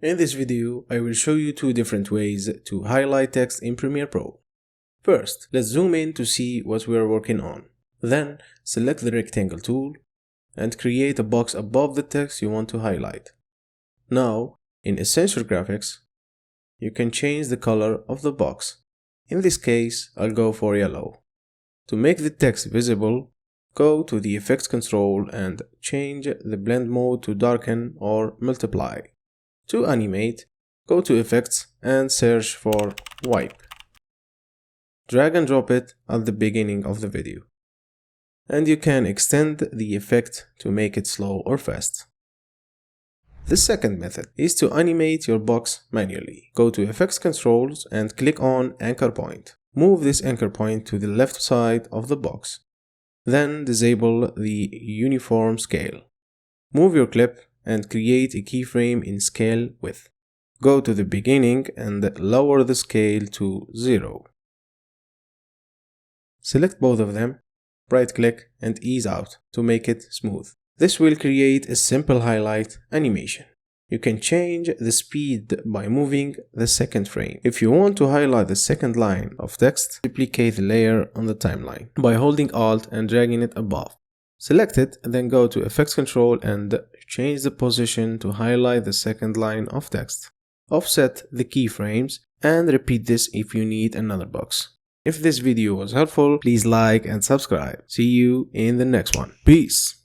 In this video, I will show you two different ways to highlight text in Premiere Pro. First, let's zoom in to see what we are working on. Then, select the rectangle tool and create a box above the text you want to highlight. Now, in Essential Graphics, you can change the color of the box. In this case, I'll go for yellow. To make the text visible, go to the Effects control and change the blend mode to darken or multiply. To animate, go to Effects and search for Wipe. Drag and drop it at the beginning of the video. And you can extend the effect to make it slow or fast. The second method is to animate your box manually. Go to Effects Controls and click on Anchor Point. Move this anchor point to the left side of the box. Then disable the Uniform Scale. Move your clip and create a keyframe in Scale Width. Go to the beginning and lower the scale to 0. Select both of them, right-click and ease out to make it smooth. This will create a simple highlight animation. You can change the speed by moving the second frame. If you want to highlight the second line of text, duplicate the layer on the timeline by holding Alt and dragging it above. Select it and then go to Effects Control and change the position to highlight the second line of text. Offset the keyframes and repeat this if you need another box. If this video was helpful, please like and subscribe. See you in the next one. Peace!